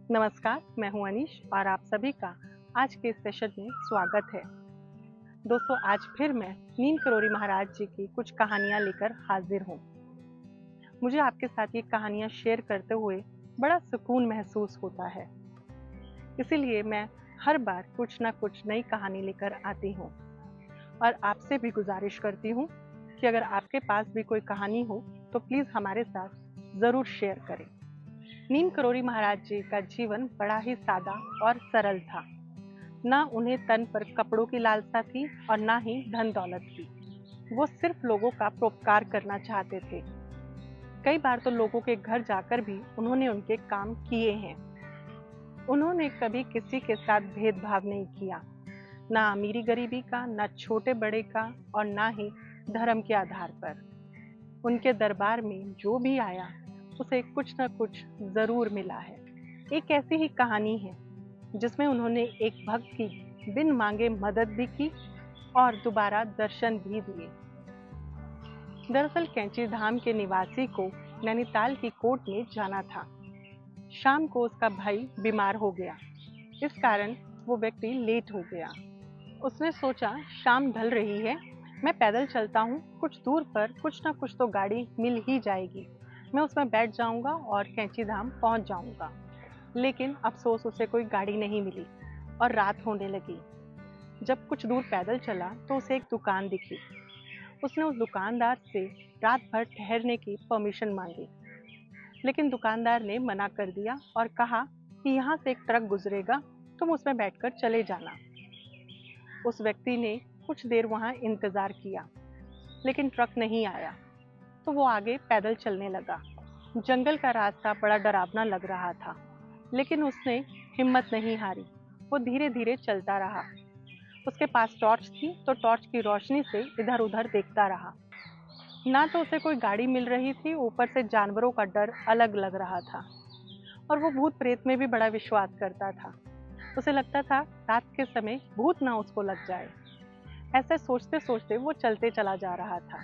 नमस्कार, मैं हूं अनीश और आप सभी का आज के इस सेशन में स्वागत है। दोस्तों, आज फिर मैं नीम करोरी महाराज जी की कुछ कहानियां लेकर हाजिर हूं। मुझे आपके साथ ये कहानियां शेयर करते हुए बड़ा सुकून महसूस होता है। इसीलिए मैं हर बार कुछ ना कुछ नई कहानी लेकर आती हूं और आपसे भी गुजारिश करती हूं कि अगर आपके पास भी कोई कहानी हो तो प्लीज़ हमारे साथ ज़रूर शेयर करें। नीम करोरी महाराज जी का जीवन बड़ा ही सादा और सरल था। ना उन्हें तन पर कपड़ों की लालसा थी और ना ही धन दौलत की। वो सिर्फ लोगों का परोपकार करना चाहते थे। कई बार तो लोगों के घर जाकर भी उन्होंने उनके काम किए हैं। उन्होंने कभी किसी के साथ भेदभाव नहीं किया, ना अमीरी गरीबी का, ना छोटे बड़े का और ना ही धर्म के आधार पर। उनके दरबार में जो भी आया उसे कुछ न कुछ जरूर मिला है। एक ऐसी ही कहानी है जिसमें उन्होंने एक भक्त की बिन मांगे मदद भी की और दोबारा दर्शन भी दिए। दरअसल कैंची धाम के निवासी को नैनीताल की कोर्ट में जाना था। शाम को उसका भाई बीमार हो गया। इस कारण वो व्यक्ति लेट हो गया। उसने सोचा शाम ढल रही है, मैं पैदल चलता हूँ, कुछ दूर पर कुछ ना कुछ तो गाड़ी मिल ही जाएगी, मैं उसमें बैठ जाऊंगा और कैंची धाम पहुंच जाऊंगा। लेकिन अफसोस उसे कोई गाड़ी नहीं मिली और रात होने लगी। जब कुछ दूर पैदल चला तो उसे एक दुकान दिखी। उसने उस दुकानदार से रात भर ठहरने की परमिशन मांगी, लेकिन दुकानदार ने मना कर दिया और कहा कि यहाँ से एक ट्रक गुजरेगा, तुम उसमें बैठकर चले जाना। उस व्यक्ति ने कुछ देर वहाँ इंतजार किया, लेकिन ट्रक नहीं आया, तो वो आगे पैदल चलने लगा। जंगल का रास्ता बड़ा डरावना लग रहा था, लेकिन उसने हिम्मत नहीं हारी। वो धीरे धीरे चलता रहा। उसके पास टॉर्च थी, तो टॉर्च की रोशनी से इधर उधर देखता रहा। ना तो उसे कोई गाड़ी मिल रही थी, ऊपर से जानवरों का डर अलग लग रहा था। और वो भूत प्रेत में भी बड़ा विश्वास करता था। उसे लगता था रात के समय भूत ना उसको लग जाए। ऐसे सोचते सोचते वो चलते चला जा रहा था।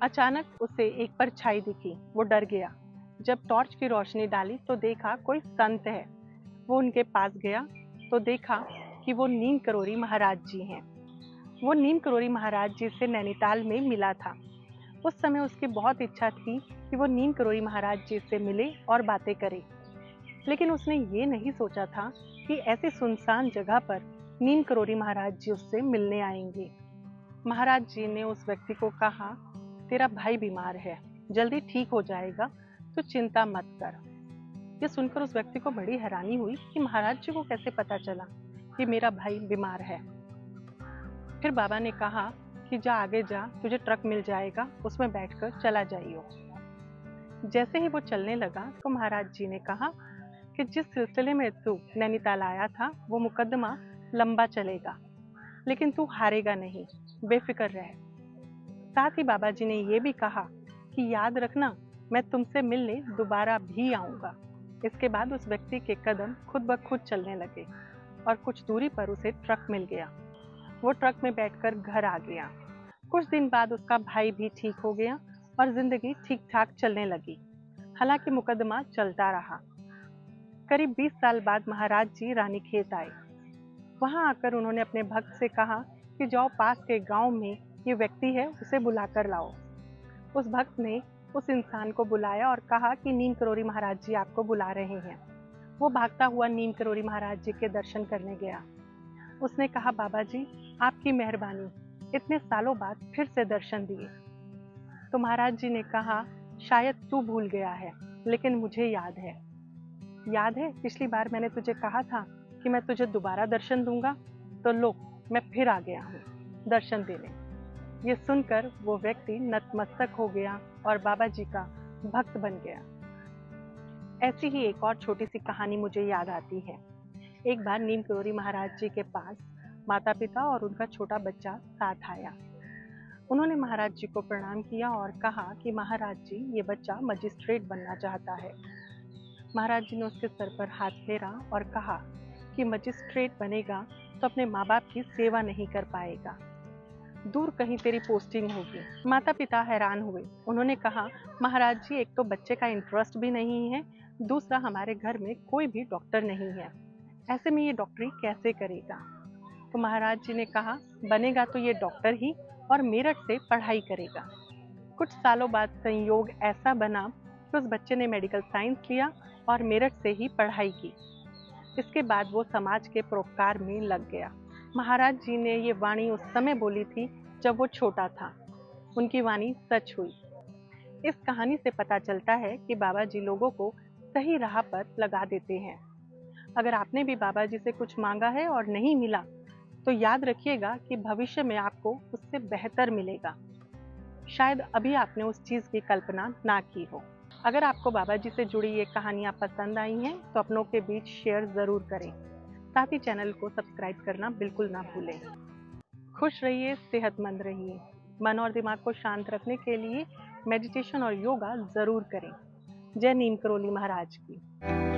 अचानक उसे एक परछाई दिखी। वो डर गया। जब टॉर्च की रोशनी डाली तो देखा कोई संत है। वो उनके पास गया तो देखा कि वो नीम करोरी महाराज जी हैं। वो नीम करोरी महाराज जी से नैनीताल में मिला था। उस समय उसकी बहुत इच्छा थी कि वो नीम करोरी महाराज जी से मिले और बातें करे, लेकिन उसने ये नहीं सोचा था कि ऐसी सुनसान जगह पर नीम करोरी महाराज जी उससे मिलने आएंगे। महाराज जी ने उस व्यक्ति को कहा, तेरा भाई बीमार है, जल्दी ठीक हो जाएगा, तो चिंता मत कर। ये सुनकर उस व्यक्ति को बड़ी हैरानी हुई कि महाराज जी को कैसे पता चला कि मेरा भाई बीमार है। फिर बाबा ने कहा कि जा आगे जा, तुझे ट्रक मिल जाएगा, उसमें बैठकर चला जाइयो। जैसे ही वो चलने लगा तो महाराज जी ने कहा कि जिस सिलसिले में तू नैनीताल आया था वो मुकदमा लंबा चलेगा, लेकिन तू हारेगा नहीं, बेफिक्र रह। साथ ही बाबा जी ने ये भी कहा कि याद रखना, मैं तुमसे मिलने दोबारा भी आऊंगा। इसके बाद उस व्यक्ति के कदम खुद ब खुद चलने लगे और कुछ दूरी पर उसे ट्रक मिल गया। वो ट्रक में बैठकर घर आ गया। कुछ दिन बाद उसका भाई भी ठीक हो गया और जिंदगी ठीक ठाक चलने लगी। हालांकि मुकदमा चलता रहा। करीब 20 साल बाद महाराज जी रानीखेत आए। वहां आकर उन्होंने अपने भक्त से कहा कि जाओ पास के गांव में ये व्यक्ति है, उसे बुलाकर लाओ। उस भक्त ने उस इंसान को बुलाया और कहा कि नीम करोरी महाराज जी आपको बुला रहे हैं। वो भागता हुआ नीम करोरी महाराज जी के दर्शन करने गया। उसने कहा, बाबा जी आपकी मेहरबानी, इतने सालों बाद फिर से दर्शन दिए। तो महाराज जी ने कहा, शायद तू भूल गया है, लेकिन मुझे याद है। याद है पिछली बार मैंने तुझे कहा था कि मैं तुझे दोबारा दर्शन दूंगा, तो लो मैं फिर आ गया हूँ दर्शन देने। ये सुनकर वो व्यक्ति नतमस्तक हो गया और बाबा जी का भक्त बन गया। ऐसी ही एक और छोटी सी कहानी मुझे याद आती है। एक बार नीम करोरी महाराज जी के पास माता पिता और उनका छोटा बच्चा साथ आया। उन्होंने महाराज जी को प्रणाम किया और कहा कि महाराज जी, ये बच्चा मजिस्ट्रेट बनना चाहता है। महाराज जी ने उसके सर पर हाथ फेरा और कहा कि मजिस्ट्रेट बनेगा तो अपने माँ बाप की सेवा नहीं कर पाएगा, दूर कहीं तेरी पोस्टिंग होगी। माता पिता हैरान हुए। उन्होंने कहा, महाराज जी एक तो बच्चे का इंटरेस्ट भी नहीं है, दूसरा, हमारे घर में कोई भी डॉक्टर नहीं है, ऐसे में ये डॉक्टरी कैसे करेगा। तो महाराज जी ने कहा, बनेगा तो ये डॉक्टर ही और मेरठ से पढ़ाई करेगा। कुछ सालों बाद संयोग ऐसा बना कि उस बच्चे ने मेडिकल साइंस लिया और मेरठ से ही पढ़ाई की। इसके बाद वो समाज के परोपकार में लग गया। महाराज जी ने ये वाणी उस समय बोली थी जब वो छोटा था। उनकी वाणी सच हुई। इस कहानी से पता चलता है कि बाबा जी लोगों को सही राह पर लगा देते हैं। अगर आपने भी बाबा जी से कुछ मांगा है और नहीं मिला, तो याद रखिएगा कि भविष्य में आपको उससे बेहतर मिलेगा। शायद अभी आपने उस चीज़ की कल्पना ना की हो। अगर आपको बाबा जी से जुड़ी ये कहानियाँ पसंद आई हैं तो अपनों के बीच शेयर ज़रूर करें। साथ ही चैनल को सब्सक्राइब करना बिल्कुल ना भूलें। खुश रहिए, सेहतमंद रहिए। मन और दिमाग को शांत रखने के लिए मेडिटेशन और योगा ज़रूर करें। जय नीम करोली महाराज की।